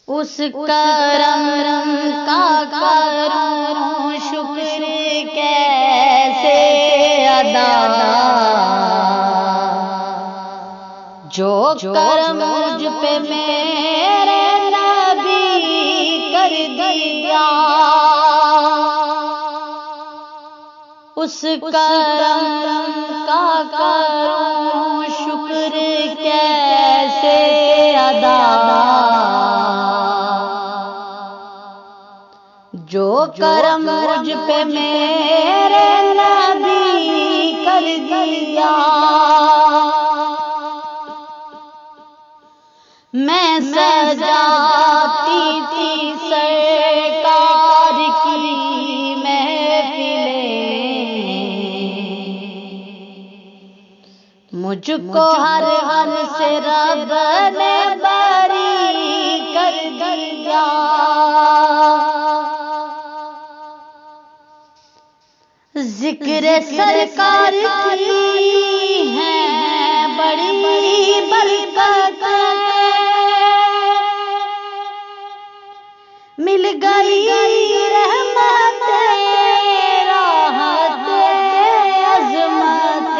اس کرم کا کروں شکر کیسے ادا، جو کرم مجھ پہ میرے نبی کر دیا، اس کرم کا کروں شکر کیسے ادا، جو کرم مجھ پہ میرے نبی کر دیا۔ میں سجاتی تھی سرکار کی محفلیں، مجھ کو ہر غم سے رب نے بری کر دیا۔ ذکر سرکار کی ہے بڑی برکت، مل گئی رحمت راحت عظمت،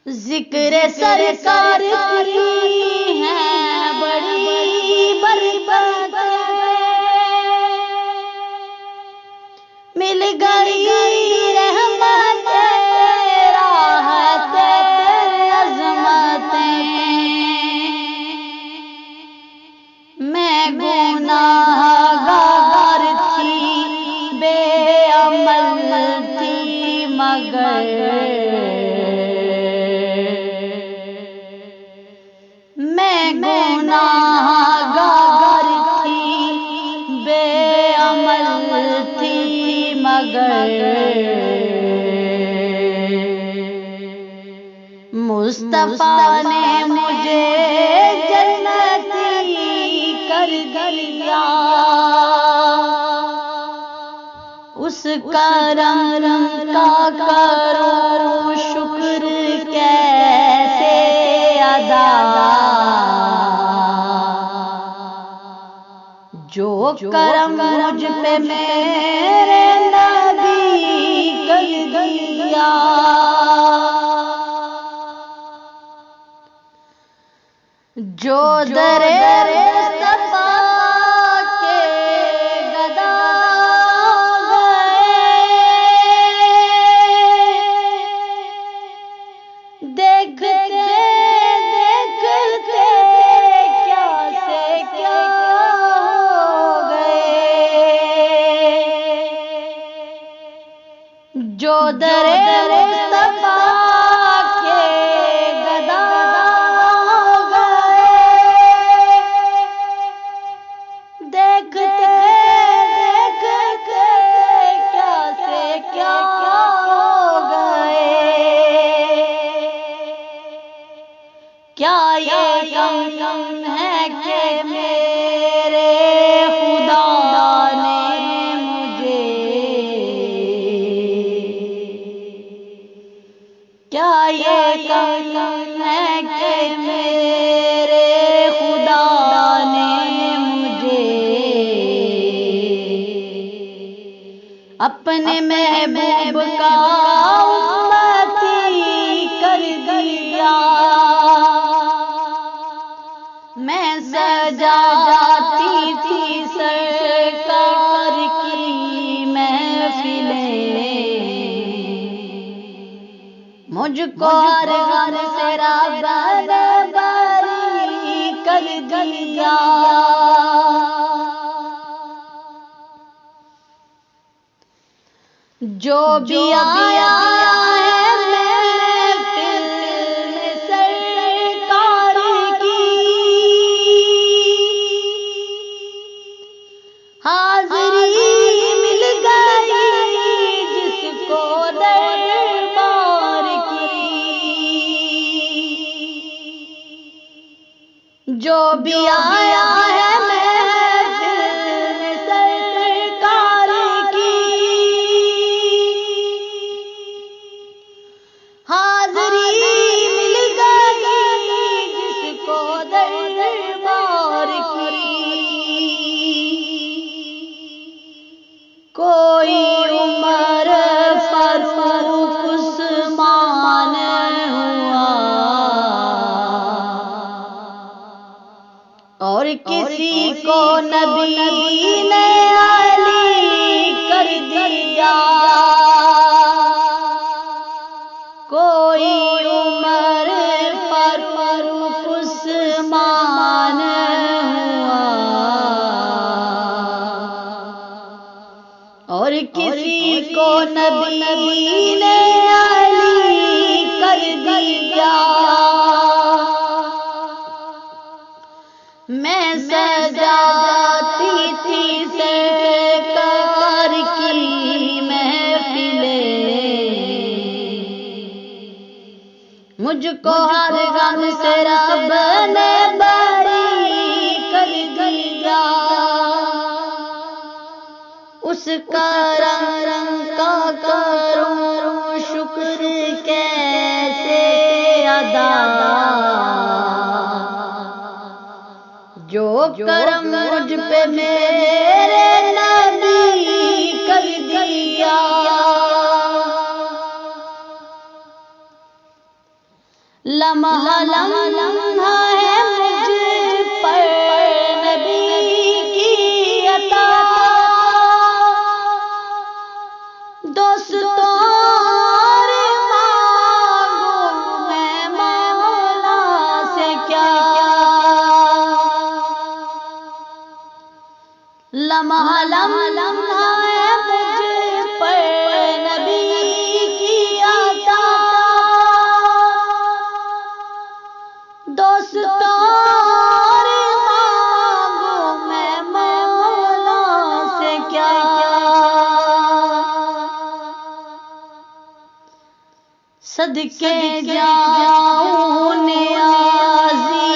ذکر سرکار کی ہے بڑی برکت، مل گئی رحمت راحت عظمت، میں گناہگار تھی بے عمل تھی مگر، میں گناہگار تھی بے عمل تھی مگر، مصطفیٰ نے مجھے جنتی کر دیا، اس کرم کا کروں شکر کیسے ادا، جو کرم مجھ پہ میرے نبی کر دیا۔ جو در مصطفیٰ کے گدا گئے، دیکھتے دیکھتے کیا سے کیا ہو گئے، جو در مصطفیٰ کے گدا کیا یہ کم ہے کہ میرے خدا نے مجھے، کیا یہ کم ہے کہ میرے خدا نے مجھے اپنے محبوب کا امتی کر دیا۔ میں سجاتی تھی سرکار کی محفلیں، مجھ کو ہر غم سے رب نے بری کر دیا۔ جو بھی آیا ہے محفل میں سرکار کی، حاضری مل گئی جس کو دربار کی، جو بھی آیا ہے حاضری مل گئی نبی نے علی کر دیا، میں سجاتی تھی سرکار کی محفلیں، مجھ کو ہر غم سے رب نے بری کر دیا، اس کرم کا کروں شکر کیسے ادا، جو کرم مجھ پہ میرے نبی کر دیا، لمحہ لمحہ ہے مجھ پر نبی کی عطا، دوستوں مانگوں میں مولا سے کیا، لمحہ لمحہ ہے مجھ پر نبی کی عطا، دوستوں مانگوں میں مولا سے کیا، صدقے جاؤں نیازی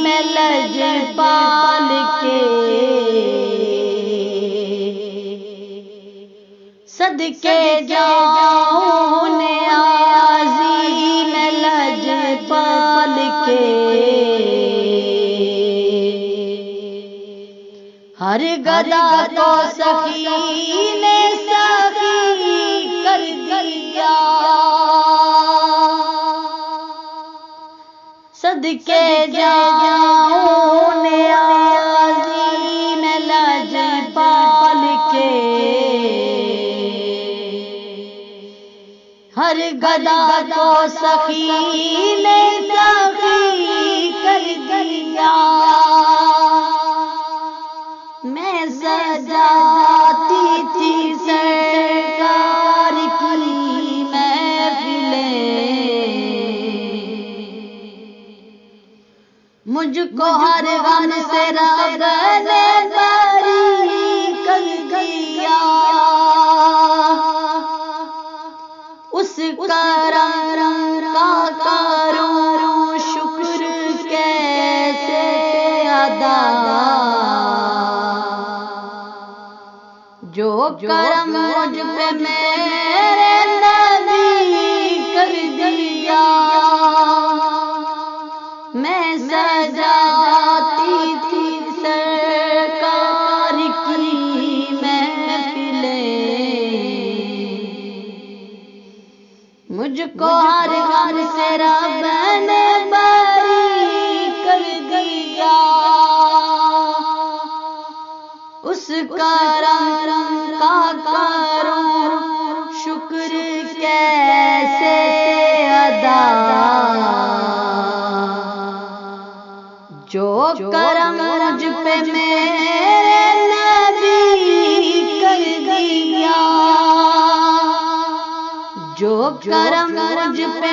میں لجپال کے، صدقے جاؤں نیازی میں لجپال کے، ہر گدا کو سخی نے سخی کر دیا، صدقے جاؤں نیازی میں لجپال کے، ہر گدا کو سخی نے سخی کر دیا، میں سجاتی تھی سرکار کی محفلیں، مجھ کو ہر غم سے رب نے بری کر دیا، اس کرم کا کروں شکر کیسے ادا، جو کرم مجھ پہ میرے نبی کر دیا، میں سجاتی تھی سرکار کی محفلیں، مجھ کو ہر غم سے رب نے بری کر دیا، اس کرم کا کروں شکر کیسے ادا، جو کرم مجھ پہ میرے نبی کر دیا، جو کرم مجھ پہ